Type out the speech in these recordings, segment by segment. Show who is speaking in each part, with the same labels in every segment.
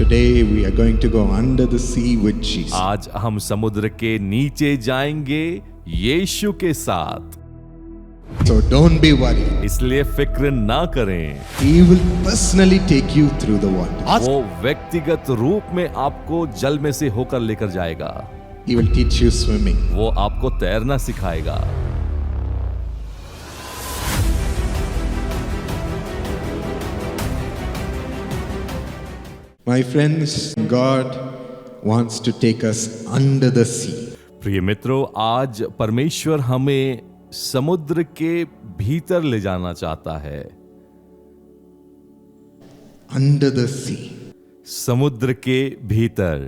Speaker 1: today we are going to go under the sea with Jesus.
Speaker 2: आज हम समुद्र के नीचे जाएंगे यीशु के साथ।
Speaker 1: So don't be worried.
Speaker 2: इसलिए फिक्र ना करें,
Speaker 1: He will personally take you through the water.
Speaker 2: वो व्यक्तिगत रूप में आपको जल में से होकर लेकर जाएगा।
Speaker 1: He will teach you swimming.
Speaker 2: वो आपको तैरना सिखाएगा।
Speaker 1: My friends, God wants to take us under the sea.
Speaker 2: प्रिय मित्रों, आज परमेश्वर हमें समुद्र के भीतर ले जाना चाहता है।
Speaker 1: Under the sea.
Speaker 2: समुद्र के भीतर।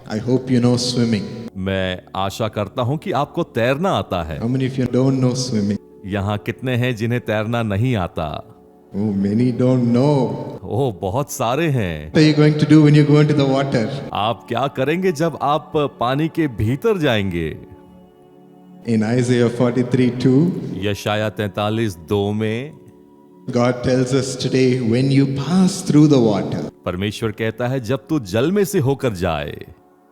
Speaker 1: I hope you know swimming.
Speaker 2: मैं आशा करता हूं कि आपको तैरना आता है।
Speaker 1: How many of you don't know swimming?
Speaker 2: यहाँ कितने हैं जिन्हें तैरना नहीं आता?
Speaker 1: Oh, many don't know.
Speaker 2: ओह, बहुत सारे हैं।
Speaker 1: What are you going to do when you go into the water?
Speaker 2: आप क्या करेंगे जब आप पानी के भीतर जाएंगे?
Speaker 1: In Isaiah 43:2,
Speaker 2: यशाया 43:2 में
Speaker 1: God tells us today, when you pass through the water,
Speaker 2: परमेश्वर कहता है, जब तू जल में से होकर जाए,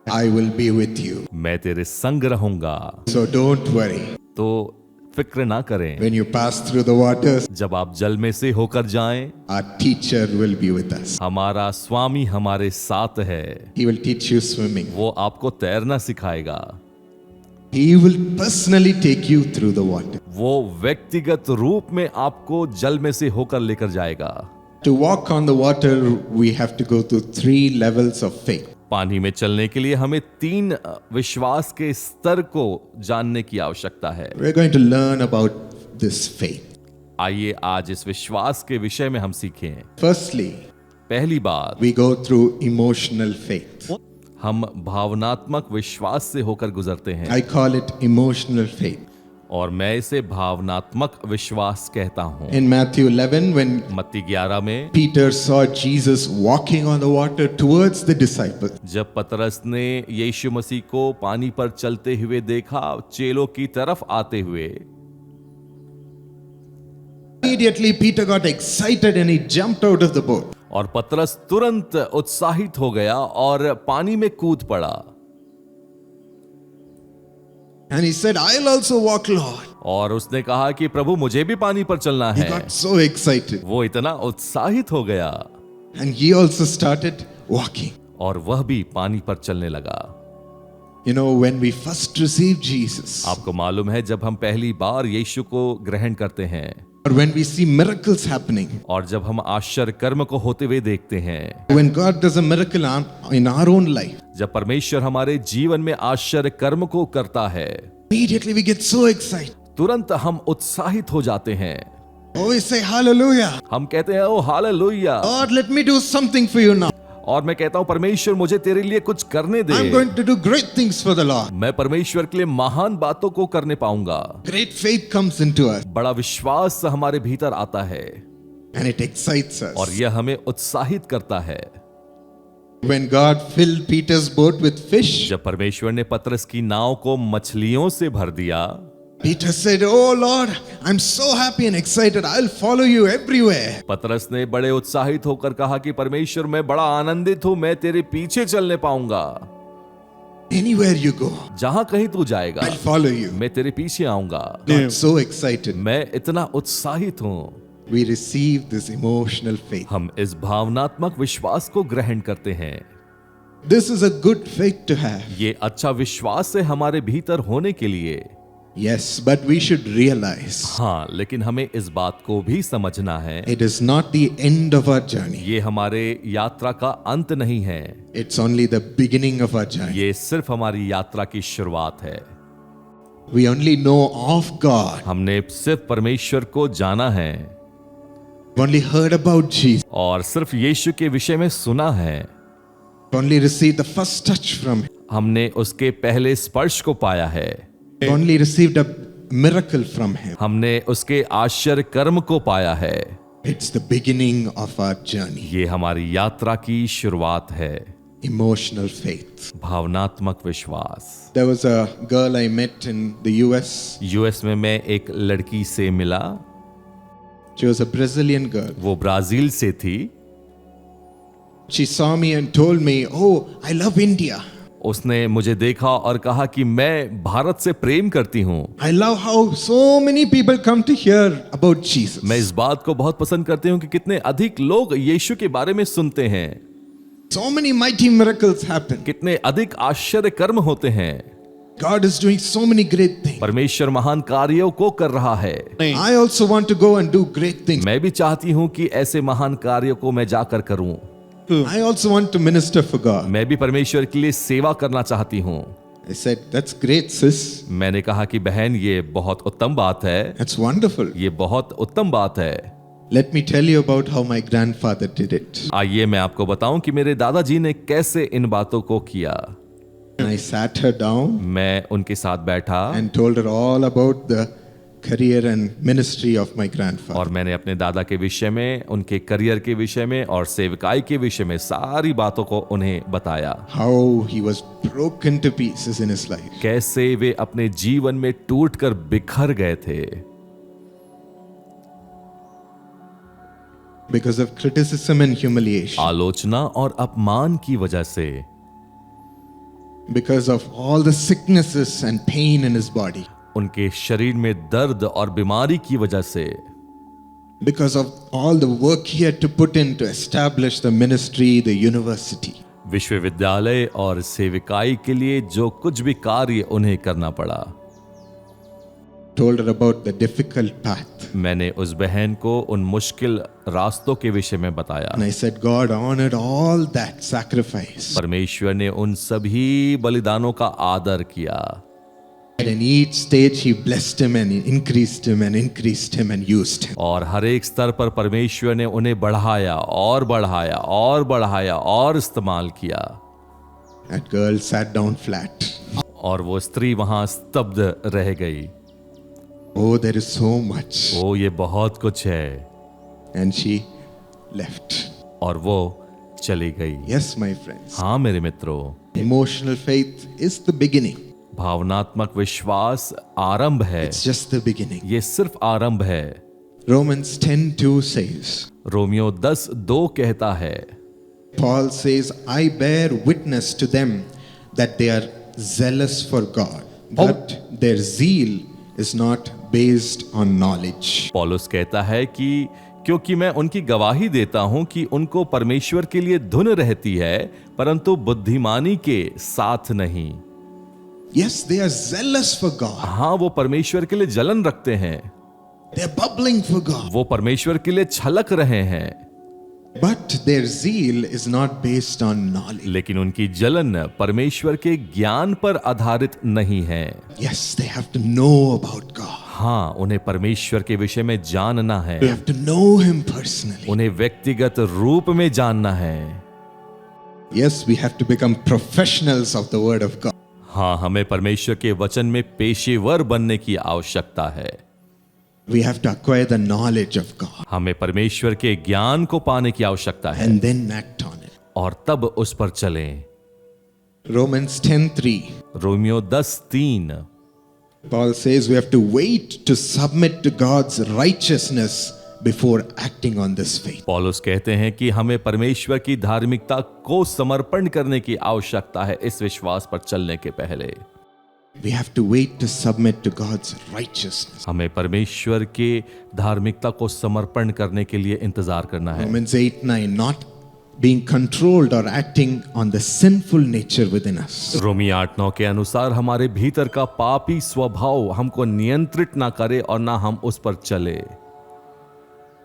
Speaker 1: I will be with you.
Speaker 2: मैं तेरे संग रहूंगा।
Speaker 1: So don't worry.
Speaker 2: तो फिक्र ना करें।
Speaker 1: When you pass through the waters,
Speaker 2: जब आप जल में से होकर जाएं,
Speaker 1: our teacher will be with us.
Speaker 2: हमारा स्वामी हमारे साथ है।
Speaker 1: He will teach you swimming.
Speaker 2: वो आपको तैरना सिखाएगा।
Speaker 1: He will personally take you through the water.
Speaker 2: वो व्यक्तिगत रूप में आपको जल में से होकर लेकर जाएगा।
Speaker 1: To walk on the water, we have to go through 3 levels of faith.
Speaker 2: पानी में चलने के लिए हमें 3 विश्वास के स्तर को जानने की आवश्यकता है।
Speaker 1: We're going to learn about this faith.
Speaker 2: आइए आज इस विश्वास के विषय में हम सीखें।
Speaker 1: Firstly,
Speaker 2: पहली बात,
Speaker 1: we go through emotional faith.
Speaker 2: हम भावनात्मक विश्वास से होकर गुजरते हैं।
Speaker 1: I call it emotional faith.
Speaker 2: और मैं इसे भावनात्मक विश्वास कहता हूं।
Speaker 1: In Matthew 11, when
Speaker 2: मत्ती 11 में
Speaker 1: Peter saw Jesus walking on the water towards the disciples,
Speaker 2: जब पतरस ने यीशु मसीह को पानी पर चलते हुए देखा, चेलों की तरफ आते हुए,
Speaker 1: immediately Peter got excited and he jumped out of the boat.
Speaker 2: और पतरस तुरंत उत्साहित हो गया और पानी में कूद पड़ा।
Speaker 1: And he said, I'll also walk, Lord.
Speaker 2: और उसने कहा कि प्रभु मुझे भी पानी पर चलना
Speaker 1: He
Speaker 2: है।
Speaker 1: got so excited.
Speaker 2: वो इतना उत्साहित हो गया
Speaker 1: And he also started walking.
Speaker 2: और वह भी पानी पर चलने लगा।
Speaker 1: You know, when we first receive Jesus,
Speaker 2: आपको मालूम है, जब हम पहली बार यीशु को ग्रहण करते हैं
Speaker 1: or when we see miracles happening,
Speaker 2: और जब हम आश्चर्य कर्म को होते हुए देखते हैं,
Speaker 1: when God does a miracle in our own life,
Speaker 2: जब परमेश्वर हमारे जीवन में आश्चर्य कर्म को करता है,
Speaker 1: immediately we get so excited.
Speaker 2: तुरंत हम उत्साहित हो जाते हैं।
Speaker 1: Oh, we say hallelujah.
Speaker 2: हम कहते हैं, ओ hallelujah.
Speaker 1: Lord, let me do something for you now.
Speaker 2: और मैं कहता हूं, परमेश्वर मुझे तेरे लिए कुछ करने दे।
Speaker 1: I'm going to do great things for the Lord.
Speaker 2: मैं परमेश्वर के लिए महान बातों को करने पाऊंगा।
Speaker 1: Great faith comes into us
Speaker 2: बड़ा विश्वास हमारे भीतर आता है
Speaker 1: and it excites us.
Speaker 2: और यह हमें उत्साहित करता है।
Speaker 1: When God filled Peter's boat with fish,
Speaker 2: जब परमेश्वर ने पतरस की नाव को मछलियों से भर दिया,
Speaker 1: Peter said, Oh Lord, I'm so happy and excited. I'll follow you everywhere.
Speaker 2: पतरस ने बड़े उत्साहित होकर कहा कि परमेश्वर, मैं बड़ा आनंदित हूं, मैं तेरे पीछे चलने पाऊंगा।
Speaker 1: Anywhere you go,
Speaker 2: जहां कहीं तू जाएगा,
Speaker 1: I'll follow you.
Speaker 2: मैं तेरे पीछे आऊंगा।
Speaker 1: I'm so excited.
Speaker 2: मैं इतना उत्साहित हूं।
Speaker 1: We receive this emotional faith.
Speaker 2: हम इस भावनात्मक विश्वास को ग्रहण करते हैं।
Speaker 1: This is a good faith to have.
Speaker 2: ये अच्छा विश्वास है हमारे भीतर होने के लिए।
Speaker 1: Yes, but we should realize
Speaker 2: हाँ, लेकिन हमें इस बात को भी समझना है,
Speaker 1: it is not the end of our journey.
Speaker 2: ये हमारे यात्रा का अंत नहीं है,
Speaker 1: It's only the beginning of our journey.
Speaker 2: ये सिर्फ हमारी यात्रा की शुरुआत है।
Speaker 1: We only know of God.
Speaker 2: हमने सिर्फ परमेश्वर को जाना है
Speaker 1: We've only heard about Jesus.
Speaker 2: और सिर्फ यीशु के विषय में सुना है।
Speaker 1: We've only received the first touch from Him.
Speaker 2: हमने उसके पहले स्पर्श को पाया है।
Speaker 1: We've only received a miracle from Him.
Speaker 2: हमने उसके आश्चर्य कर्म को पाया है।
Speaker 1: It's the beginning of our journey.
Speaker 2: ये हमारी यात्रा की शुरुआत है।
Speaker 1: Emotional faith.
Speaker 2: भावनात्मक विश्वास।
Speaker 1: There was a girl I met in the US.
Speaker 2: US में मैं एक लड़की से मिला।
Speaker 1: She was a Brazilian girl.
Speaker 2: वो ब्राजील से थी।
Speaker 1: She saw me and told me, "Oh, I love India.
Speaker 2: उसने मुझे देखा और कहा कि मैं भारत से प्रेम करती हूँ।
Speaker 1: I love how so many people come to hear about Jesus."
Speaker 2: मैं इस बात को बहुत पसंद करती हूँ कि कितने अधिक लोग यीशु के बारे में सुनते हैं,
Speaker 1: So many mighty miracles happen.
Speaker 2: कितने अधिक आश्चर्य कर्म होते हैं।
Speaker 1: God is doing so many great things.
Speaker 2: परमेश्वर महान कार्यों को कर रहा है।
Speaker 1: I also want to go and do great things.
Speaker 2: मैं भी चाहती हूँ कि ऐसे महान कार्यों को मैं जाकर करूं।
Speaker 1: I also want to minister for God.
Speaker 2: मैं भी परमेश्वर के लिए सेवा करना चाहती हूँ।
Speaker 1: I said, "That's great, sis.
Speaker 2: मैंने कहा कि बहन, ये बहुत उत्तम बात है,
Speaker 1: That's wonderful.
Speaker 2: ये बहुत उत्तम बात है।
Speaker 1: Let me tell you about how my grandfather did it."
Speaker 2: आइए मैं आपको बताऊं कि मेरे दादाजी ने कैसे इन बातों को किया।
Speaker 1: And I sat her down
Speaker 2: मैं उनके साथ बैठा
Speaker 1: and told her all about the career and ministry of my grandfather.
Speaker 2: और मैंने अपने दादा के विषय में, उनके करियर के विषय में और सेवकाई के विषय में सारी बातों को उन्हें बताया।
Speaker 1: How he was broken to pieces in his life.
Speaker 2: कैसे वे अपने जीवन में टूटकर बिखर गए थे
Speaker 1: Because of criticism and humiliation.
Speaker 2: आलोचना और अपमान की वजह से,
Speaker 1: Because of all the sicknesses and pain in his body.
Speaker 2: उनके शरीर में दर्द और बीमारी की वजह से,
Speaker 1: Because of all the work he had to put in to establish the ministry, the university.
Speaker 2: विश्वविद्यालय और सेविकाई के लिए जो कुछ भी कार्य उन्हें करना पड़ा।
Speaker 1: Told her about the difficult path.
Speaker 2: मैंने उस बहन को उन मुश्किल रास्तों के विषय में बताया।
Speaker 1: And I said, God honored all that sacrifice.
Speaker 2: परमेश्वर ने उन सभी बलिदानों का आदर किया
Speaker 1: And in each stage he blessed him and increased him and increased him and used him.
Speaker 2: और हर एक स्तर पर परमेश्वर ने उन्हें बढ़ाया और बढ़ाया और बढ़ाया और इस्तेमाल किया।
Speaker 1: That girl sat down flat.
Speaker 2: और वो स्त्री वहां स्तब्ध रह गई।
Speaker 1: Oh, there is so much.
Speaker 2: ओ, ये बहुत कुछ है।
Speaker 1: And she left.
Speaker 2: और वो चली गई।
Speaker 1: Yes, my friends.
Speaker 2: हाँ मेरे मित्रों,
Speaker 1: Emotional faith is the beginning.
Speaker 2: भावनात्मक विश्वास आरंभ है।
Speaker 1: It's just the beginning.
Speaker 2: ये सिर्फ आरंभ है।
Speaker 1: Romans 10:2 says,
Speaker 2: रोमियो 10:2 कहता है,
Speaker 1: Paul says, I bear witness to them that they are zealous for God, but their zeal is not based on knowledge.
Speaker 2: पौलुस कहता है कि क्योंकि मैं उनकी गवाही देता हूं कि उनको परमेश्वर के लिए धुन रहती है, परंतु बुद्धिमानी के साथ नहीं।
Speaker 1: Yes, they are zealous for God.
Speaker 2: हाँ, वो परमेश्वर के लिए जलन रखते हैं,
Speaker 1: They are bubbling for God.
Speaker 2: वो परमेश्वर के लिए छलक रहे हैं,
Speaker 1: But their zeal is not based on knowledge.
Speaker 2: लेकिन उनकी जलन परमेश्वर के ज्ञान पर आधारित नहीं है।
Speaker 1: Yes, they have to know about God.
Speaker 2: हाँ, उन्हें परमेश्वर के विषय में जानना है,
Speaker 1: They have to know Him personally.
Speaker 2: उन्हें व्यक्तिगत रूप में जानना है।
Speaker 1: Yes, we have to become professionals of the Word of God.
Speaker 2: हाँ, हमें परमेश्वर के वचन में पेशेवर बनने की आवश्यकता है।
Speaker 1: We have to acquire the knowledge of God
Speaker 2: हमें परमेश्वर के ज्ञान को पाने की आवश्यकता है
Speaker 1: and then act on it.
Speaker 2: और तब उस पर चलें।
Speaker 1: Romans 10:3.
Speaker 2: Romeo 10:3
Speaker 1: Paul says we have to wait to submit to God's righteousness before acting on this faith.
Speaker 2: पौलुस कहते हैं कि हमें परमेश्वर की धार्मिकता को समर्पण करने की आवश्यकता है इस विश्वास पर चलने के पहले।
Speaker 1: We have to wait to submit to God's righteousness.
Speaker 2: हमें परमेश्वर के धार्मिकता को समर्पण करने के लिए इंतजार करना है।
Speaker 1: Romans 8:9, not being controlled or acting on the sinful nature within us,
Speaker 2: रोमी 8:9 के अनुसार हमारे भीतर का पापी स्वभाव हमको नियंत्रित ना करे और ना हम उस पर चले,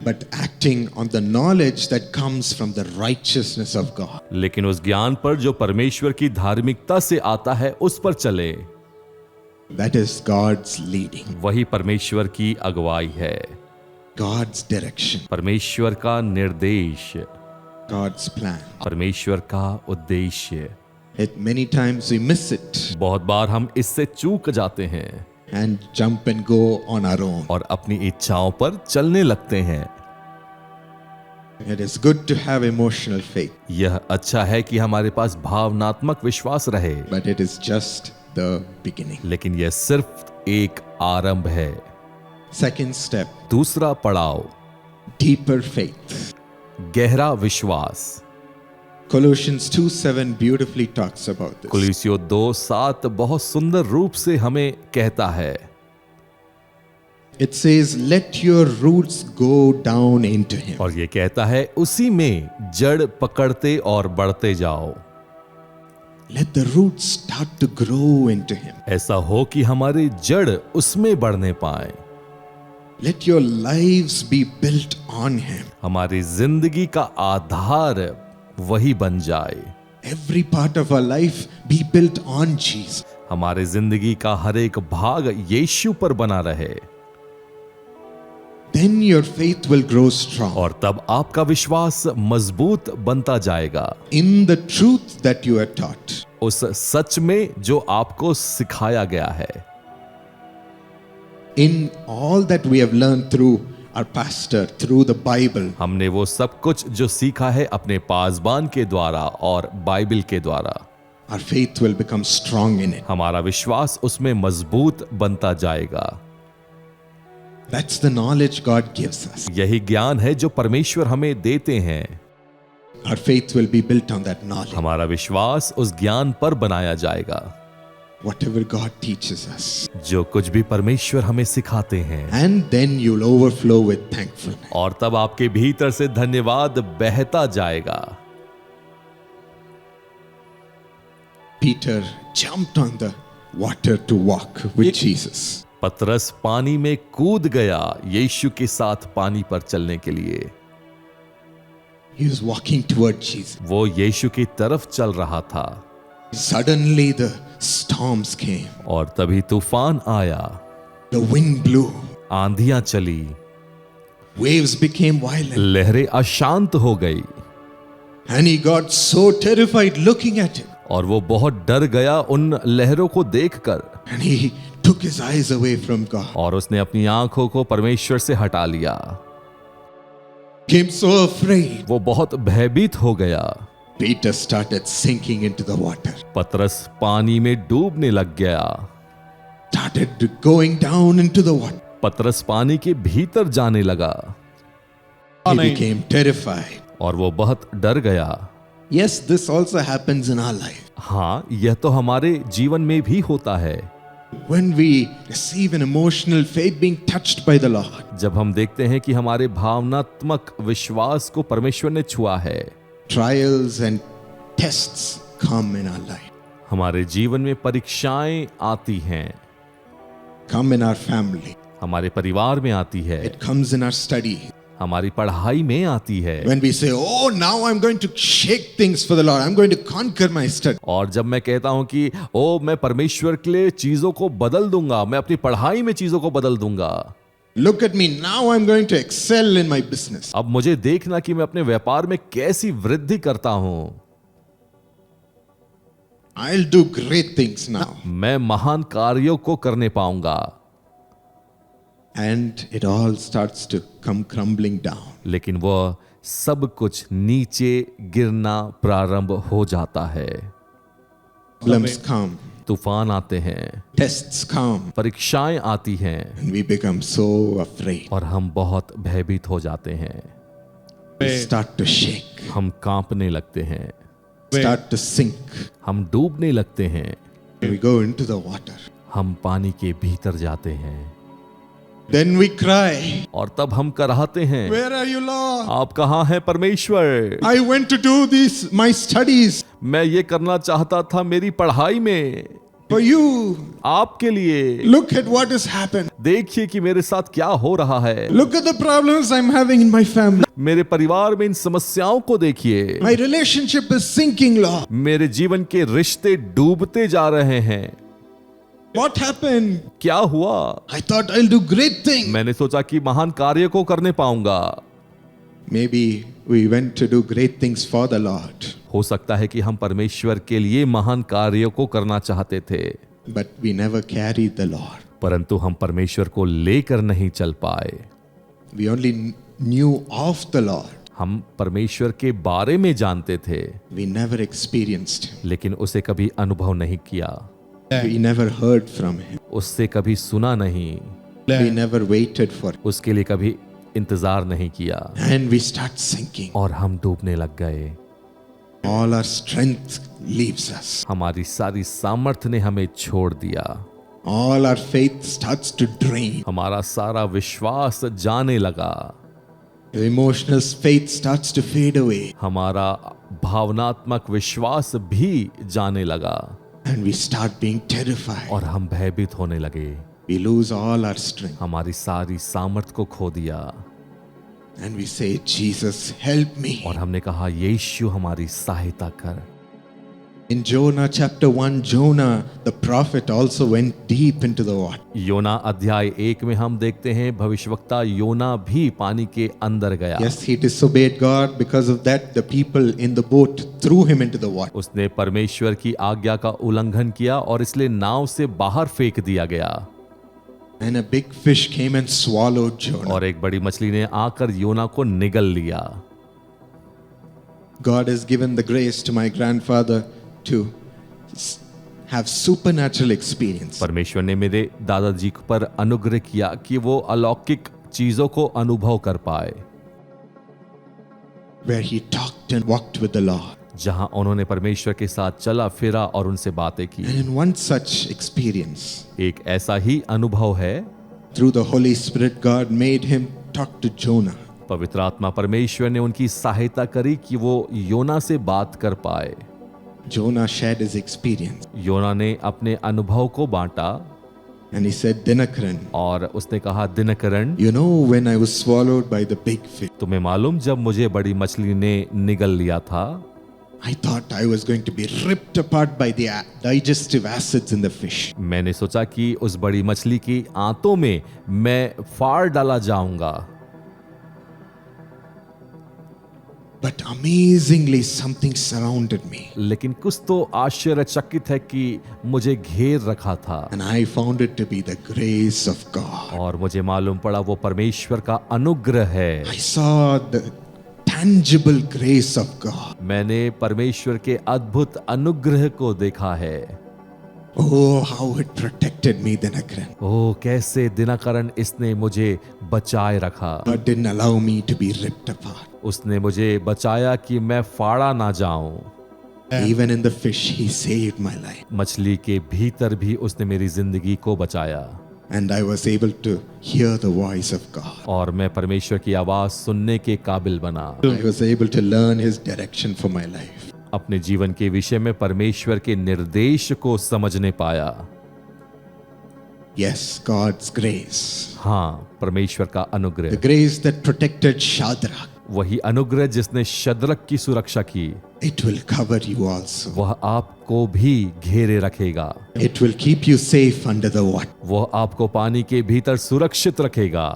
Speaker 1: but acting on the knowledge that comes from the righteousness of God.
Speaker 2: लेकिन उस ज्ञान पर जो परमेश्वर की धार्मिकता से आता है उस पर चले।
Speaker 1: That is God's leading,
Speaker 2: वही परमेश्वर की अगुवाई है,
Speaker 1: God's direction,
Speaker 2: परमेश्वर का निर्देश,
Speaker 1: God's plan.
Speaker 2: परमेश्वर का उद्देश्य।
Speaker 1: Yet many times we miss it
Speaker 2: बहुत बार हम इससे चूक जाते हैं
Speaker 1: and jump and go on our own.
Speaker 2: और अपनी इच्छाओं पर चलने लगते हैं।
Speaker 1: It is good to have emotional faith,
Speaker 2: यह अच्छा है कि हमारे पास भावनात्मक विश्वास रहे,
Speaker 1: but it is just the beginning.
Speaker 2: लेकिन यह सिर्फ एक आरंभ है।
Speaker 1: Second step,
Speaker 2: दूसरा पड़ाव,
Speaker 1: deeper faith.
Speaker 2: गहरा विश्वास।
Speaker 1: Colossians 2:7 beautifully talks about this.
Speaker 2: कुलीसियों 2:7 बहुत सुंदर रूप से हमें कहता है।
Speaker 1: It says, let your roots go down into him.
Speaker 2: और ये कहता है उसी में जड़ पकड़ते और बढ़ते जाओ।
Speaker 1: Let the roots start to grow into him.
Speaker 2: ऐसा हो कि हमारी जड़ उसमें बढ़ने पाए।
Speaker 1: Let your lives be built on him.
Speaker 2: हमारी जिंदगी का आधार वही बन जाए।
Speaker 1: Every part of our life be built on Jesus.
Speaker 2: हमारे जिंदगी का हर एक भाग यीशु पर बना रहे।
Speaker 1: Then your faith will grow strong
Speaker 2: और तब आपका विश्वास मजबूत बनता जाएगा
Speaker 1: in the truth that you are taught.
Speaker 2: उस सच में जो आपको सिखाया गया है।
Speaker 1: In all that we have learned through our pastor, through the Bible,
Speaker 2: हमने वो सब कुछ जो सीखा है अपने पासबान के द्वारा और बाइबल के द्वारा,
Speaker 1: our faith will become strong in it.
Speaker 2: हमारा विश्वास उसमें मजबूत बनता जाएगा।
Speaker 1: That's the knowledge God gives us.
Speaker 2: यही ज्ञान है जो परमेश्वर हमें देते हैं।
Speaker 1: Our faith will be built on that knowledge.
Speaker 2: हमारा विश्वास उस ज्ञान पर बनाया जाएगा।
Speaker 1: Whatever God teaches us.
Speaker 2: जो कुछ भी परमेश्वर हमें सिखाते हैं,
Speaker 1: And then you'll overflow with thankfulness.
Speaker 2: और तब आपके भीतर से धन्यवाद बहता जाएगा।
Speaker 1: Peter jumped on the water to walk with Jesus.
Speaker 2: पतरस पानी में कूद गया यीशु के साथ पानी पर चलने के लिए।
Speaker 1: He was walking toward Jesus.
Speaker 2: वो यीशु की तरफ चल रहा था
Speaker 1: Suddenly the storms came.
Speaker 2: और तभी तूफान आया,
Speaker 1: The wind blew.
Speaker 2: आंधियां चली,
Speaker 1: Waves became violent.
Speaker 2: लहरें अशांत हो गई
Speaker 1: And he got so terrified looking at it.
Speaker 2: और वो बहुत डर गया उन लहरों को देखकर,
Speaker 1: And he took his eyes away from God.
Speaker 2: और उसने अपनी आंखों को परमेश्वर से हटा लिया।
Speaker 1: Became so afraid.
Speaker 2: वो बहुत भयभीत हो गया।
Speaker 1: Peter started sinking into the water.
Speaker 2: पतरस पानी में डूबने लग गया।
Speaker 1: Started going down into the water.
Speaker 2: पतरस पानी के भीतर जाने लगा
Speaker 1: He became terrified.
Speaker 2: और वो बहुत डर गया।
Speaker 1: Yes, this also happens in our life.
Speaker 2: हाँ, यह तो हमारे जीवन में भी होता है।
Speaker 1: When we receive an emotional faith being touched by the Lord,
Speaker 2: जब हम देखते हैं कि हमारे भावनात्मक विश्वास को परमेश्वर ने छुआ है,
Speaker 1: trials and tests come in our life,
Speaker 2: हमारे जीवन में परीक्षाएं आती हैं,
Speaker 1: come in our family,
Speaker 2: हमारे परिवार में आती है,
Speaker 1: it comes in our study.
Speaker 2: हमारी पढ़ाई में आती है।
Speaker 1: When we say, oh, now I'm going to shake things for the Lord, I'm going to conquer my study.
Speaker 2: और जब मैं कहता हूं कि ओ मैं परमेश्वर के लिए चीजों को बदल दूंगा, मैं अपनी पढ़ाई में चीजों को बदल दूंगा,
Speaker 1: Look at me, now I'm going to excel in my business.
Speaker 2: अब मुझे देखना कि मैं अपने व्यापार में कैसी वृद्धि करता हूं,
Speaker 1: I'll do great things now.
Speaker 2: मैं महान कार्यों को करने पाऊंगा।
Speaker 1: And it all starts to come crumbling down.
Speaker 2: लेकिन वह सब कुछ नीचे गिरना प्रारंभ हो जाता है।
Speaker 1: Problems come,
Speaker 2: तूफान आते हैं,
Speaker 1: tests come,
Speaker 2: परीक्षाएं आती हैं,
Speaker 1: and we become so afraid.
Speaker 2: और हम बहुत भयभीत हो जाते हैं।
Speaker 1: We start to shake,
Speaker 2: हम कांपने लगते हैं,
Speaker 1: start to sink.
Speaker 2: हम डूबने लगते हैं,
Speaker 1: We go into the water.
Speaker 2: हम पानी के भीतर जाते हैं,
Speaker 1: Then we cry,
Speaker 2: और तब हम कराहते हैं,
Speaker 1: where are you, Lord?
Speaker 2: आप कहाँ हैं परमेश्वर?
Speaker 1: I went to do these, my studies
Speaker 2: मैं ये करना चाहता था मेरी पढ़ाई में,
Speaker 1: for you.
Speaker 2: आपके लिए।
Speaker 1: Look at what has happened.
Speaker 2: देखिए कि मेरे साथ क्या हो रहा है।
Speaker 1: Look at the problems I'm having in my family.
Speaker 2: मेरे परिवार में इन समस्याओं को देखिए।
Speaker 1: My relationship is sinking, Lord.
Speaker 2: मेरे जीवन के रिश्ते डूबते जा रहे हैं।
Speaker 1: What happened?
Speaker 2: क्या हुआ?
Speaker 1: I thought I'll do great things.
Speaker 2: मैंने सोचा कि महान कार्य को करने पाऊंगा।
Speaker 1: Maybe we went to do great things for the Lord,
Speaker 2: हो सकता है कि हम परमेश्वर के लिए महान कार्यों को करना चाहते थे,
Speaker 1: but we never carried the Lord.
Speaker 2: परंतु हम परमेश्वर को लेकर नहीं चल पाए।
Speaker 1: We only knew of the Lord.
Speaker 2: हम परमेश्वर के बारे में जानते थे,
Speaker 1: We never experienced Him.
Speaker 2: लेकिन उसे कभी अनुभव नहीं किया,
Speaker 1: We never heard from Him.
Speaker 2: उससे कभी सुना नहीं,
Speaker 1: We never waited for Him.
Speaker 2: उसके लिए कभी इंतजार नहीं किया,
Speaker 1: And we start sinking.
Speaker 2: और हम डूबने लग गए।
Speaker 1: all our strength leaves us.
Speaker 2: हमारी सारी सामर्थ्य ने हमें छोड़ दिया,
Speaker 1: All our faith starts to drain.
Speaker 2: हमारा सारा विश्वास जाने लगा,
Speaker 1: Your emotional faith starts to fade away.
Speaker 2: हमारा भावनात्मक विश्वास भी जाने लगा
Speaker 1: And we start being terrified.
Speaker 2: और हम भयभीत होने लगे।
Speaker 1: We lose all our strength.
Speaker 2: हमारी सारी सामर्थ्य को खो दिया
Speaker 1: And we say, Jesus, help me.
Speaker 2: और हमने कहा, यीशु हमारी सहायता कर।
Speaker 1: In Jonah chapter 1, Jonah, the prophet, also went deep into the water.
Speaker 2: योना अध्याय 1 में हम देखते हैं भविष्यवक्ता योना भी पानी के अंदर गया।
Speaker 1: Yes, he disobeyed God. Because of that, the people in the boat threw him into the water.
Speaker 2: उसने परमेश्वर की आज्ञा का उल्लंघन किया और इसलिए नाव से बाहर फेंक दिया गया।
Speaker 1: And a big fish came and swallowed Jonah.
Speaker 2: और एक बड़ी मछली ने आकर योना को निगल लिया।
Speaker 1: God has given the grace to my grandfather to have supernatural experience.
Speaker 2: परमेश्वर ने मेरे दादाजी पर अनुग्रह किया कि वो अलौकिक चीजों को अनुभव कर पाए,
Speaker 1: Where he talked and walked with the Lord.
Speaker 2: जहां उन्होंने परमेश्वर के साथ चला फिरा और उनसे बातें की।
Speaker 1: And in one such experience,
Speaker 2: एक ऐसा ही अनुभव है,
Speaker 1: through the Holy Spirit, God made him talk to Jonah.
Speaker 2: पवित्र आत्मा परमेश्वर ने उनकी सहायता करी कि वो योना से बात कर पाए।
Speaker 1: Jonah shared his experience.
Speaker 2: योना ने अपने अनुभव को बांटा
Speaker 1: And he said, Dinakaran,
Speaker 2: और उसने कहा, दिनकरण,
Speaker 1: you know when I was swallowed by the big fish,
Speaker 2: तुम्हें मालूम जब मुझे बड़ी मछली ने निगल लिया था,
Speaker 1: I thought I was going to be ripped apart by the digestive acids in the fish.
Speaker 2: मैंने सोचा कि उस बड़ी मछली की आंतों में मैं फाड़ डाला जाऊंगा।
Speaker 1: But amazingly, something surrounded me.
Speaker 2: लेकिन कुछ तो आश्चर्यचकित है कि मुझे घेर रखा था
Speaker 1: And I found it to be the grace of God.
Speaker 2: और मुझे मालूम पड़ा वो परमेश्वर का अनुग्रह है।
Speaker 1: I saw the tangible grace of God.
Speaker 2: मैंने परमेश्वर के अद्भुत अनुग्रह को देखा है।
Speaker 1: Oh, how it protected me, Dinakaran.
Speaker 2: ओह, कैसे दिनकरण इसने मुझे बचाए रखा।
Speaker 1: God didn't allow me to be ripped apart.
Speaker 2: उसने मुझे बचाया कि मैं फाड़ा ना जाऊं।
Speaker 1: Even in the fish, He saved my life.
Speaker 2: मछली के भीतर भी उसने मेरी जिंदगी को बचाया
Speaker 1: And I was able to hear the voice of God.
Speaker 2: और मैं परमेश्वर की आवाज सुनने के काबिल बना।
Speaker 1: I was able to learn His direction for my life.
Speaker 2: अपने जीवन के विषय में परमेश्वर के निर्देश को समझने पाया।
Speaker 1: Yes, God's grace.
Speaker 2: हाँ, परमेश्वर का
Speaker 1: The
Speaker 2: अनुग्रह,
Speaker 1: grace that protected Shadrach.
Speaker 2: वही अनुग्रह जिसने शद्रक की सुरक्षा की,
Speaker 1: It will cover you also.
Speaker 2: वह आपको भी घेरे रखेगा।
Speaker 1: It will keep you safe under the water.
Speaker 2: वह आपको पानी के भीतर सुरक्षित रखेगा।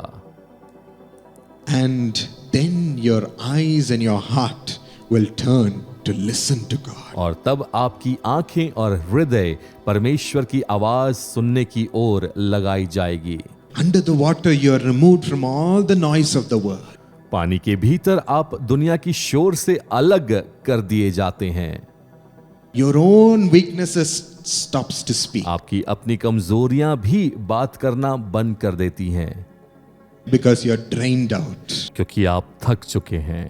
Speaker 1: And then your eyes and your heart will turn to listen to God.
Speaker 2: और तब आपकी आंखें और हृदय परमेश्वर की आवाज सुनने की ओर लगाई जाएगी।
Speaker 1: Under the water, you are removed from all the noise of the world.
Speaker 2: पानी के भीतर आप दुनिया की शोर से अलग कर दिए जाते हैं।
Speaker 1: Your own weaknesses stops to speak
Speaker 2: आपकी अपनी कमजोरियां भी बात करना बंद कर देती हैं,
Speaker 1: because you're drained out.
Speaker 2: क्योंकि आप थक चुके हैं।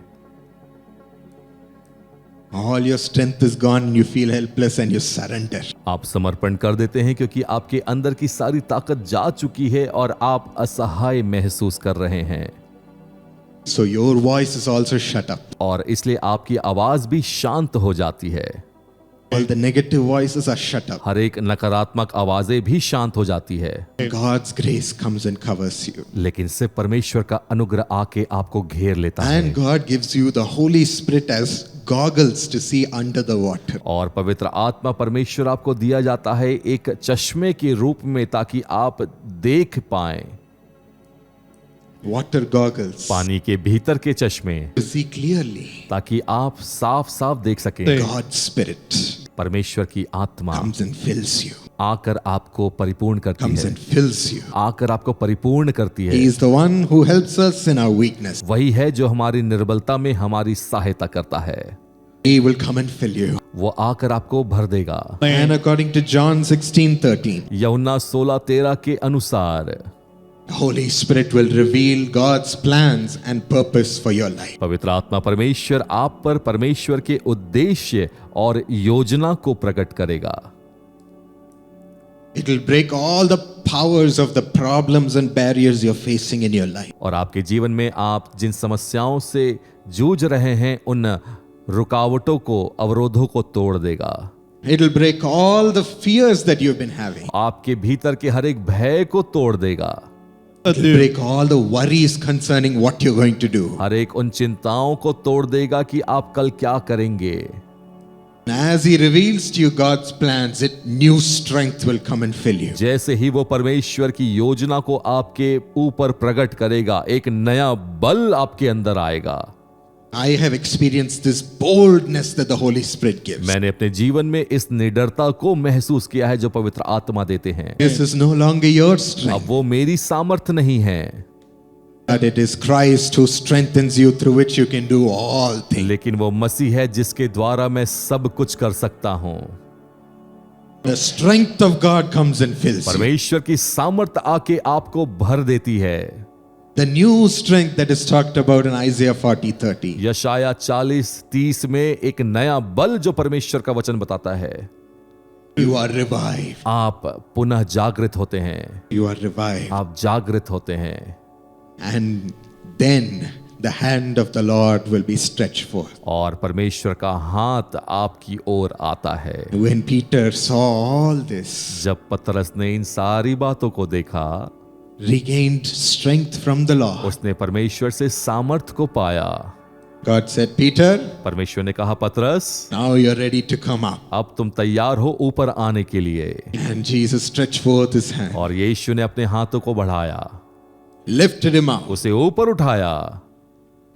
Speaker 1: All your strength is gone and you feel helpless and you surrender.
Speaker 2: आप समर्पण कर देते हैं क्योंकि आपके अंदर की सारी ताकत जा चुकी है और आप असहाय महसूस कर रहे हैं।
Speaker 1: So your voice is also shut up.
Speaker 2: और इसलिए आपकी आवाज भी शांत हो जाती है।
Speaker 1: All the negative voices are shut up.
Speaker 2: हर एक नकारात्मक आवाजें भी शांत हो जाती है।
Speaker 1: God's grace comes and covers you.
Speaker 2: लेकिन सिर्फ परमेश्वर का अनुग्रह आके आपको घेर लेता है
Speaker 1: And God gives you the Holy Spirit as goggles to see under the water.
Speaker 2: और पवित्र आत्मा परमेश्वर आपको दिया जाता है एक चश्मे के रूप में, ताकि आप देख पाएं।
Speaker 1: Water goggles
Speaker 2: पानी के भीतर के चश्मे,
Speaker 1: to see clearly.
Speaker 2: ताकि आप साफ साफ देख सकें।
Speaker 1: God's Spirit
Speaker 2: परमेश्वर की आत्मा
Speaker 1: comes and fills you.
Speaker 2: आकर आपको परिपूर्ण करती
Speaker 1: Comes
Speaker 2: है,
Speaker 1: and fills you.
Speaker 2: आकर आपको परिपूर्ण करती
Speaker 1: He
Speaker 2: है।
Speaker 1: is the one who helps us in our weakness.
Speaker 2: वही है जो हमारी निर्बलता में हमारी सहायता करता है।
Speaker 1: He will come and fill you.
Speaker 2: वो आकर आपको भर देगा।
Speaker 1: And according to John 16:13,
Speaker 2: यूहन्ना 16:13 के अनुसार
Speaker 1: Holy Spirit will reveal God's plans and purpose for your life.
Speaker 2: पवित्र आत्मा परमेश्वर आप पर परमेश्वर के उद्देश्य और योजना को प्रकट करेगा।
Speaker 1: It will break all the powers of the problems and barriers you're facing in your life.
Speaker 2: और आपके जीवन में आप जिन समस्याओं से जूझ रहे हैं उन रुकावटों को, अवरोधों को तोड़ देगा।
Speaker 1: It will break all the fears that you've been having.
Speaker 2: आपके भीतर के हर एक भय को तोड़ देगा।
Speaker 1: It will break all the worries concerning what you're going to do.
Speaker 2: हर एक उन चिंताओं को तोड़ देगा कि आप कल क्या करेंगे।
Speaker 1: As He reveals to you God's plans, new strength will come and fill you.
Speaker 2: जैसे ही वो परमेश्वर की योजना को आपके ऊपर प्रकट करेगा, एक नया बल आपके अंदर आएगा।
Speaker 1: I have experienced this boldness that the Holy Spirit gives.
Speaker 2: मैंने अपने जीवन में इस निडरता को महसूस किया है जो पवित्र आत्मा देते हैं।
Speaker 1: This is no longer your strength,
Speaker 2: अब वो मेरी सामर्थ नहीं है,
Speaker 1: but it is Christ who strengthens you, through which you can do all things.
Speaker 2: लेकिन वो मसीह है जिसके द्वारा मैं सब कुछ कर सकता हूँ।
Speaker 1: The strength of God comes and fills you.
Speaker 2: परमेश्वर की सामर्थ आके आपको भर देती है।
Speaker 1: The new strength that is talked about in Isaiah 40:30.
Speaker 2: यशाया 40:30 में एक नया बल जो परमेश्वर का वचन बताता है,
Speaker 1: You are revived.
Speaker 2: आप पुनः जागृत होते हैं,
Speaker 1: You are revived.
Speaker 2: आप जागृत होते हैं।
Speaker 1: And then the hand of the Lord will be stretched forth.
Speaker 2: और परमेश्वर का हाथ आपकी ओर आता है।
Speaker 1: When Peter saw all this,
Speaker 2: जब पतरस ने इन सारी बातों को देखा,
Speaker 1: regained strength from the Lord,
Speaker 2: उसने परमेश्वर से सामर्थ को पाया।
Speaker 1: God said, Peter,
Speaker 2: परमेश्वर ने कहा, पतरस
Speaker 1: now you're ready to come up.
Speaker 2: अब तुम तैयार हो ऊपर आने के लिए।
Speaker 1: And Jesus stretched forth his hand,
Speaker 2: और यीशु ने अपने हाथों को बढ़ाया,
Speaker 1: lifted him up.
Speaker 2: उसे ऊपर उठाया।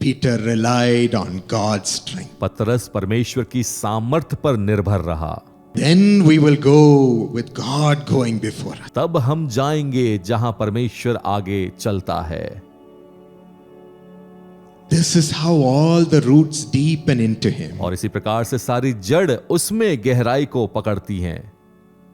Speaker 1: Peter relied on God's strength.
Speaker 2: पतरस परमेश्वर की सामर्थ पर निर्भर रहा।
Speaker 1: Then we will go with God going before us.
Speaker 2: तब हम जाएंगे जहां परमेश्वर आगे चलता है।
Speaker 1: This is how all the roots deepen into him.
Speaker 2: और इसी प्रकार से सारी जड़ उसमें गहराई को पकड़ती हैं।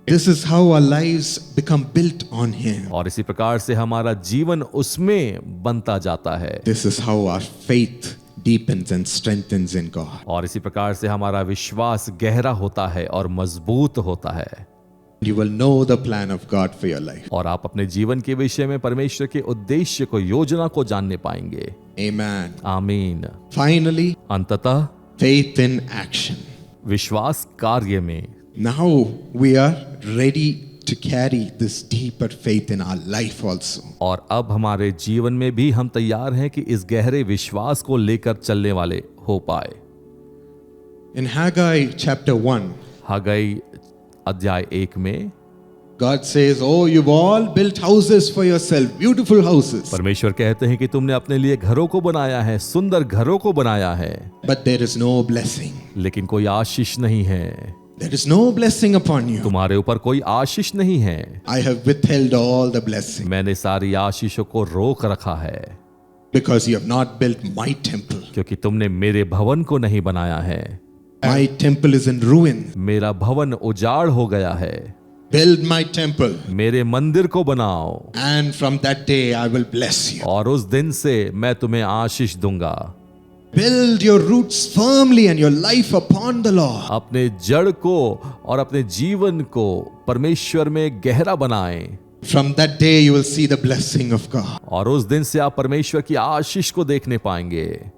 Speaker 1: This is how our lives become built on him.
Speaker 2: और इसी प्रकार से हमारा जीवन उसमें बनता जाता है।
Speaker 1: This is how our faith deepens and strengthens in God.
Speaker 2: और इसी प्रकार से हमारा विश्वास गहरा होता है और मजबूत होता है।
Speaker 1: You will know the plan of God for your life.
Speaker 2: और आप अपने जीवन के विषय में परमेश्वर के उद्देश्य को, योजना को जानने पाएंगे।
Speaker 1: Amen.
Speaker 2: आमीन।
Speaker 1: Finally,
Speaker 2: अंततः
Speaker 1: faith in action.
Speaker 2: विश्वास कार्य में।
Speaker 1: Now we are ready to carry this deeper faith in our life also.
Speaker 2: और अब हमारे जीवन में भी हम तैयार हैं कि इस गहरे विश्वास को लेकर चलने वाले हो पाए।
Speaker 1: In Haggai chapter 1,
Speaker 2: हग्गाई अध्याय 1 में
Speaker 1: God says, "Oh, you've all built houses for yourself, beautiful houses.
Speaker 2: परमेश्वर कहते हैं कि तुमने अपने लिए घरों को बनाया है, सुंदर घरों को बनाया है,
Speaker 1: But there is no blessing.
Speaker 2: लेकिन कोई आशीष नहीं है।
Speaker 1: There is no blessing upon you.
Speaker 2: तुम्हारे ऊपर कोई आशीष नहीं है।
Speaker 1: I have withheld all the blessing
Speaker 2: मैंने सारी आशीषों को रोक रखा है,
Speaker 1: because you have not built my temple.
Speaker 2: क्योंकि तुमने मेरे भवन को नहीं बनाया है।
Speaker 1: My temple is in ruin.
Speaker 2: मेरा भवन उजाड़ हो गया है।
Speaker 1: Build my temple,
Speaker 2: मेरे मंदिर को बनाओ,
Speaker 1: and from that day I will bless you."
Speaker 2: और उस दिन से मैं तुम्हें आशीष दूंगा।
Speaker 1: Build your roots firmly and your life upon the Lord.
Speaker 2: अपने जड़ को और अपने जीवन को परमेश्वर में गहरा बनाएं,
Speaker 1: From that day you will see the blessing of God.
Speaker 2: और उस दिन से आप परमेश्वर की आशीष को देखने पाएंगे।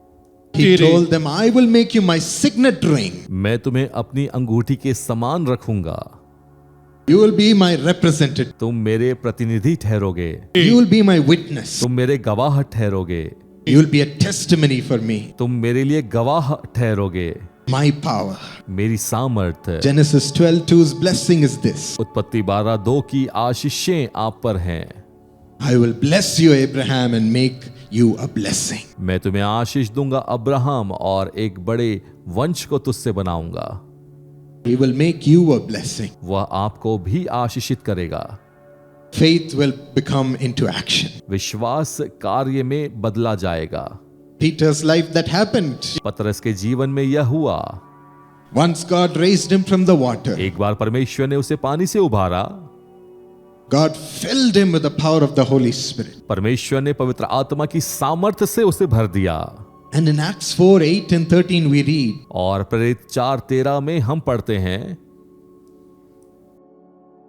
Speaker 1: He told them, "I will make you my signet ring.
Speaker 2: मैं तुम्हें अपनी अंगूठी के समान रखूंगा।
Speaker 1: You will be my representative.
Speaker 2: तुम मेरे प्रतिनिधि ठहरोगे,
Speaker 1: You will be my witness.
Speaker 2: तुम मेरे गवाह ठहरोगे,
Speaker 1: You will be a testimony for me.
Speaker 2: तुम मेरे लिए गवाह ठहरोगे।
Speaker 1: My power."
Speaker 2: मेरी सामर्थ।
Speaker 1: Genesis 12:2's blessing is this.
Speaker 2: उत्पत्ति 12:2 की आशीषें आप पर हैं।
Speaker 1: I will bless you, Abraham, and make you a blessing.
Speaker 2: मैं तुम्हें आशीष दूंगा अब्राहम, और एक बड़े वंश को तुझसे बनाऊंगा।
Speaker 1: He will make you a blessing.
Speaker 2: वह आपको भी आशीषित करेगा।
Speaker 1: Faith will become into action.
Speaker 2: विश्वास कार्य में बदला जाएगा।
Speaker 1: Peter's life that happened.
Speaker 2: पतरस के जीवन में यह हुआ।
Speaker 1: Once God raised him from the water,
Speaker 2: एक बार परमेश्वर ने उसे पानी से उभारा,
Speaker 1: God filled him with the power of the Holy Spirit.
Speaker 2: परमेश्वर ने पवित्र आत्मा की सामर्थ्य से उसे भर दिया।
Speaker 1: And in Acts 4:8 and 13 we read,
Speaker 2: और प्रेरित 4:13 में हम पढ़ते हैं,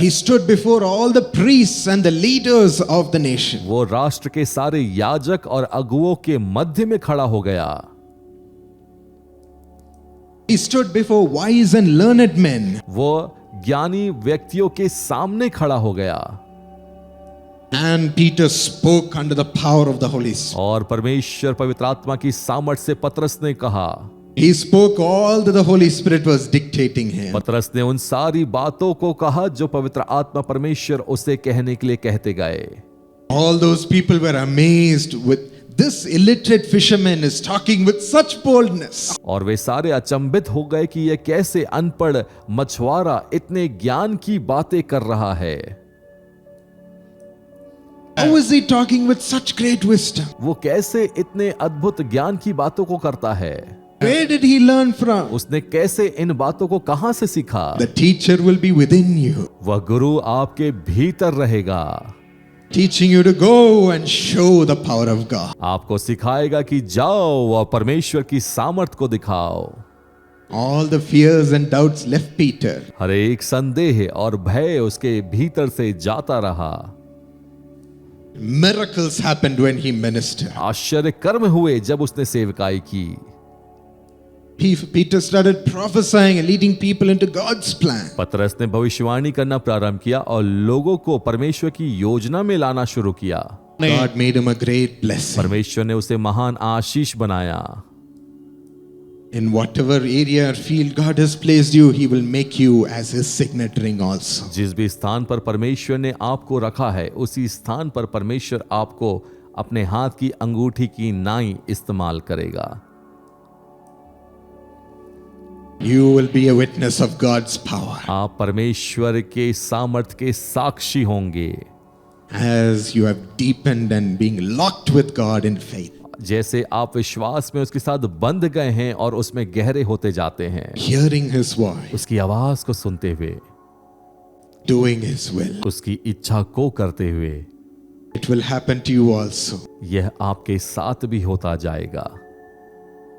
Speaker 1: he stood before all the priests and the leaders of the nation.
Speaker 2: वो राष्ट्र के सारे याजक और अगुओं के मध्य में खड़ा हो गया।
Speaker 1: He stood before wise and learned men.
Speaker 2: वो ज्ञानी व्यक्तियों के सामने खड़ा हो गया।
Speaker 1: And Peter spoke under the power of the Holy Spirit.
Speaker 2: और परमेश्वर पवित्र आत्मा की सामर्थ्य से पतरस ने कहा,
Speaker 1: He spoke all that the Holy Spirit was dictating him.
Speaker 2: पतरस ने उन सारी बातों को कहा जो पवित्र आत्मा परमेश्वर उसे कहने के लिए कहते गए।
Speaker 1: All those people were amazed with this illiterate fisherman is talking with such boldness.
Speaker 2: और वे सारे अचंभित हो गए कि यह कैसे अनपढ़ मछुआरा इतने ज्ञान की बातें कर रहा है।
Speaker 1: How is he talking with such great wisdom?
Speaker 2: वो कैसे इतने अद्भुत ज्ञान की बातों को करता है।
Speaker 1: Where did he learn from?
Speaker 2: उसने कैसे इन बातों को कहां से सीखा।
Speaker 1: The teacher will be within you,
Speaker 2: वह गुरु आपके भीतर रहेगा,
Speaker 1: teaching you to go and show the power of God.
Speaker 2: आपको सिखाएगा कि जाओ और परमेश्वर की सामर्थ को दिखाओ।
Speaker 1: All the fears and doubts left Peter.
Speaker 2: हर एक संदेह और भय उसके भीतर से जाता रहा।
Speaker 1: Miracles happened when he ministered.
Speaker 2: आश्चर्य कर्म हुए जब उसने सेवकाई की।
Speaker 1: Peter started prophesying and leading people into God's plan.
Speaker 2: पतरस ने भविष्यवाणी करना प्रारंभ किया और लोगों को परमेश्वर की योजना में लाना शुरू किया।
Speaker 1: God made him a great blessing.
Speaker 2: परमेश्वर ने उसे महान आशीष बनाया।
Speaker 1: In whatever area or field God has placed you, He will make you as His signet ring also.
Speaker 2: जिस भी स्थान पर परमेश्वर ने आपको रखा है, उसी स्थान पर परमेश्वर आपको अपने हाथ की अंगूठी की नाई इस्तेमाल करेगा।
Speaker 1: You will be a witness of God's power.
Speaker 2: आप परमेश्वर के सामर्थ के साक्षी होंगे।
Speaker 1: As you have deepened and being locked with God in faith.
Speaker 2: जैसे आप विश्वास में उसके साथ बंध गए हैं और उसमें गहरे होते जाते हैं।
Speaker 1: Hearing His voice.
Speaker 2: उसकी आवाज को सुनते हुए,
Speaker 1: Doing His will.
Speaker 2: उसकी इच्छा को करते हुए,
Speaker 1: It will happen to you also.
Speaker 2: यह आपके साथ भी होता जाएगा।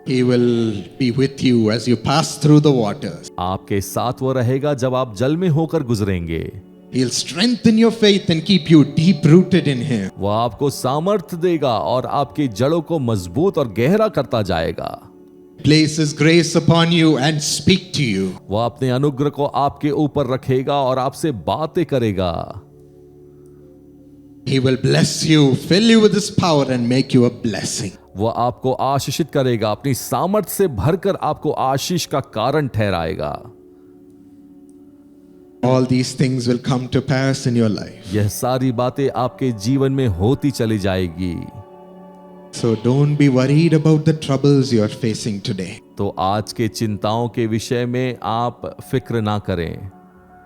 Speaker 1: He will be with you as you pass through the waters.
Speaker 2: आपके साथ वो रहेगा जब आप जल में होकर गुजरेंगे।
Speaker 1: He'll strengthen your faith and keep you deep rooted in Him.
Speaker 2: वो आपको सामर्थ देगा और आपकी जड़ों को मजबूत और गहरा करता जाएगा।
Speaker 1: Place His grace upon you and speak to you.
Speaker 2: वो अपने अनुग्रह को आपके ऊपर रखेगा और आपसे बातें करेगा।
Speaker 1: He will bless you, fill you with His power and make you a blessing.
Speaker 2: वो आपको आशीषित करेगा, अपनी सामर्थ से भरकर आपको आशीष का कारण ठहराएगा।
Speaker 1: All these things will come to pass in your life.
Speaker 2: यह सारी बातें आपके जीवन में होती चली जाएगी।
Speaker 1: So don't be worried about the troubles you are facing today.
Speaker 2: तो आज के चिंताओं के विषय में आप फिक्र ना करें।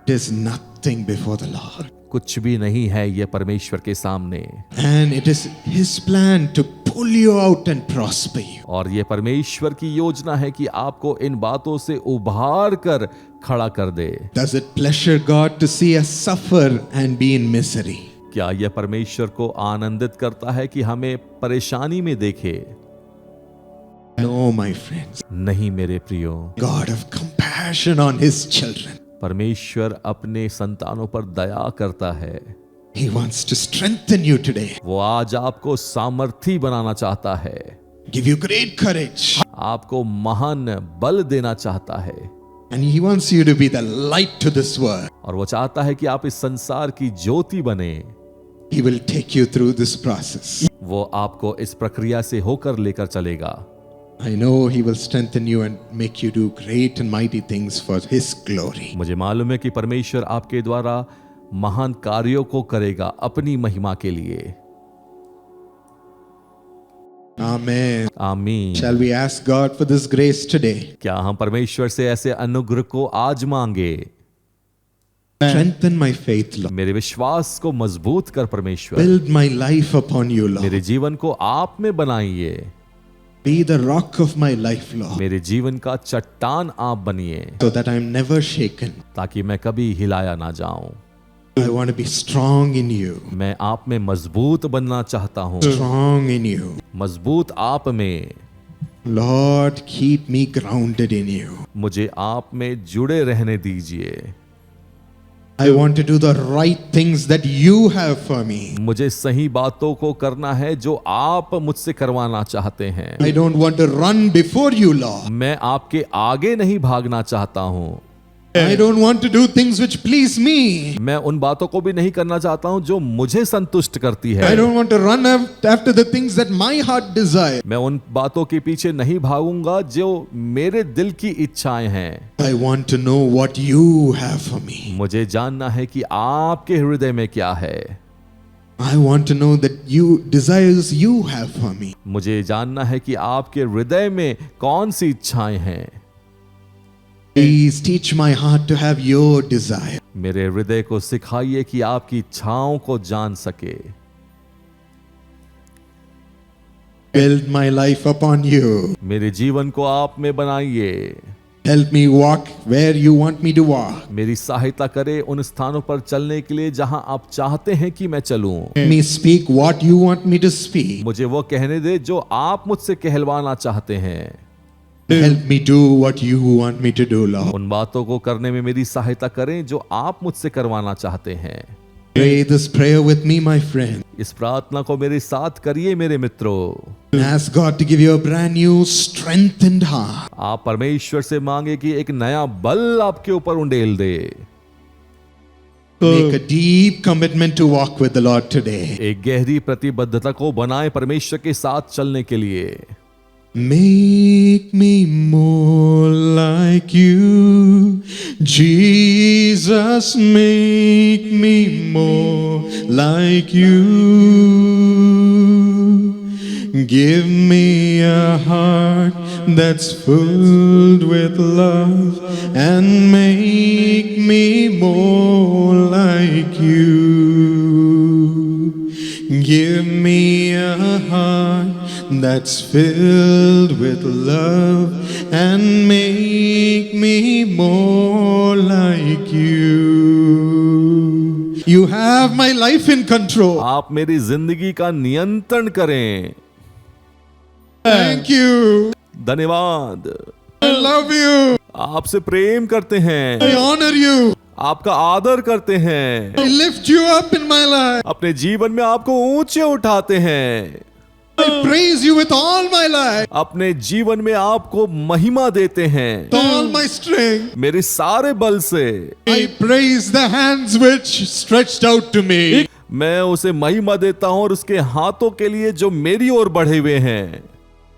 Speaker 1: It is nothing before the Lord.
Speaker 2: कुछ भी नहीं है यह परमेश्वर के सामने।
Speaker 1: And it is His plan to pull you out and prosper you.
Speaker 2: और यह परमेश्वर की योजना है कि आपको इन बातों से उभार कर खड़ा कर दे।
Speaker 1: Does it pleasure God to see us suffer and be in misery?
Speaker 2: क्या यह परमेश्वर को आनंदित करता है कि हमें परेशानी में देखे?
Speaker 1: No, my friends.
Speaker 2: नहीं मेरे प्रियो।
Speaker 1: God have compassion on His children.
Speaker 2: परमेश्वर अपने संतानों पर दया करता है।
Speaker 1: He wants to strengthen you today.
Speaker 2: वो आज आपको सामर्थी बनाना चाहता है,
Speaker 1: Give you great courage.
Speaker 2: आपको महान बल देना चाहता है।
Speaker 1: And He wants you to be the light to this world.
Speaker 2: और वो चाहता है कि आप इस संसार की ज्योति बने।
Speaker 1: He will take you through this process.
Speaker 2: वो आपको इस प्रक्रिया से होकर लेकर चलेगा।
Speaker 1: I know He will strengthen you and make you do great and mighty things for His glory.
Speaker 2: मुझे मालूम है कि परमेश्वर आपके द्वारा महान कार्यों को करेगा अपनी महिमा के लिए।
Speaker 1: Amen.
Speaker 2: आमीन।
Speaker 1: Shall we ask God for this grace today?
Speaker 2: क्या हम परमेश्वर से ऐसे अनुग्रह को आज मांगे?
Speaker 1: Strengthen my faith, Lord.
Speaker 2: मेरे विश्वास को मजबूत कर परमेश्वर।
Speaker 1: Build my life upon you, Lord.
Speaker 2: मेरे जीवन को आप में बनाइए।
Speaker 1: Be the rock of my life, Lord,
Speaker 2: मेरे जीवन का चट्टान आप बनिए,
Speaker 1: so that I am never shaken.
Speaker 2: ताकि मैं कभी हिलाया ना जाऊं।
Speaker 1: I want to be strong in you.
Speaker 2: मैं आप में मजबूत बनना चाहता हूँ,
Speaker 1: Strong in you.
Speaker 2: मजबूत आप में।
Speaker 1: Lord, keep me grounded in you.
Speaker 2: मुझे आप में जुड़े रहने दीजिए।
Speaker 1: I want to do the right things that you have for me.
Speaker 2: मुझे सही बातों को करना है जो आप मुझसे करवाना चाहते हैं।
Speaker 1: I don't want to run before you, Lord.
Speaker 2: मैं आपके आगे नहीं भागना चाहता हूँ।
Speaker 1: I don't want to do things which please me.
Speaker 2: मैं उन बातों को भी नहीं करना चाहता हूँ जो मुझे संतुष्ट करती है।
Speaker 1: I don't want to run after the things that my heart desire.
Speaker 2: मैं उन बातों के पीछे नहीं भागूंगा जो मेरे दिल की इच्छाएं हैं।
Speaker 1: I want to know what you have for me.
Speaker 2: मुझे जानना है कि आपके हृदय में क्या है।
Speaker 1: I want to know that you desires you have for me.
Speaker 2: मुझे जानना है कि आपके हृदय में कौन सी इच्छाएं हैं।
Speaker 1: Please teach my heart to have your desire.
Speaker 2: मेरे हृदय को सिखाइए कि आपकी इच्छाओं को जान सके।
Speaker 1: Build my life upon you.
Speaker 2: मेरे जीवन को आप में बनाइए।
Speaker 1: Help me walk where you want me to walk.
Speaker 2: मेरी सहायता करे उन स्थानों पर चलने के लिए जहां आप चाहते हैं कि मैं चलूं।
Speaker 1: Let me speak what you want me to speak.
Speaker 2: मुझे वो कहने दे जो आप मुझसे कहलवाना चाहते हैं।
Speaker 1: Help me do what you want me to do, Lord.
Speaker 2: उन बातों को करने में मेरी सहायता करें जो आप मुझसे करवाना चाहते हैं।
Speaker 1: Pray this prayer with me, my friend.
Speaker 2: इस प्रार्थना को मेरे साथ करिए मेरे मित्रों।
Speaker 1: Ask God to give you a brand new strengthened heart.
Speaker 2: आप परमेश्वर से मांगे कि एक नया बल आपके ऊपर उंडेल दे।
Speaker 1: Make a deep commitment to walk with the Lord today.
Speaker 2: एक गहरी प्रतिबद्धता को बनाए परमेश्वर के साथ चलने के लिए।
Speaker 1: Make me more like you, Jesus, make me more like you. Give me a heart that's filled with love and make me more like you. Give me a heart that's filled with love and make me more like you. You have my life in control.
Speaker 2: आप मेरी जिंदगी का नियंत्रण करें।
Speaker 1: Thank you.
Speaker 2: धन्यवाद।
Speaker 1: I love you.
Speaker 2: आपसे प्रेम करते हैं,
Speaker 1: I honor you.
Speaker 2: आपका आदर करते हैं,
Speaker 1: I lift you up in my life.
Speaker 2: अपने जीवन में आपको ऊंचे उठाते हैं,
Speaker 1: I praise you with all my life,
Speaker 2: अपने जीवन में आपको महिमा देते हैं,
Speaker 1: with all my strength.
Speaker 2: मेरे सारे बल से।
Speaker 1: I praise the hands which stretched out to me.
Speaker 2: मैं उसे महिमा देता हूं और उसके हाथों के लिए जो मेरी ओर बढ़े हुए हैं,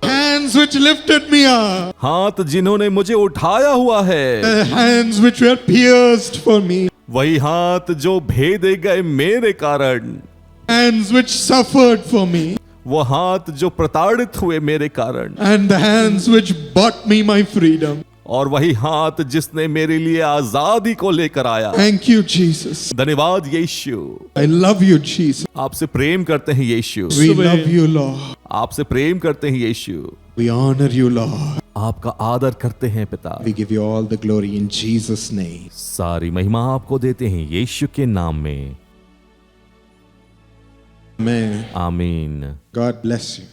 Speaker 1: Hands which lifted me up.
Speaker 2: हाथ जिन्होंने मुझे उठाया हुआ है,
Speaker 1: The hands which were pierced for me.
Speaker 2: वही हाथ जो भेदे गए मेरे कारण,
Speaker 1: Hands which suffered for me.
Speaker 2: वो हाथ जो प्रताड़ित हुए मेरे कारण,
Speaker 1: And the hands which bought me my freedom.
Speaker 2: और वही हाथ जिसने मेरे लिए आजादी को लेकर आया।
Speaker 1: Thank you, Jesus.
Speaker 2: धन्यवाद यीशु।
Speaker 1: I love you, Jesus.
Speaker 2: आपसे प्रेम करते हैं यीशु।
Speaker 1: We love you, Lord.
Speaker 2: आपसे प्रेम करते हैं यीशु।
Speaker 1: We honor you, Lord.
Speaker 2: आपका आदर करते हैं पिता।
Speaker 1: We give you all the glory in Jesus' name.
Speaker 2: सारी महिमा आपको देते हैं यीशु के नाम में।
Speaker 1: Amen.
Speaker 2: आमीन।
Speaker 1: God bless you.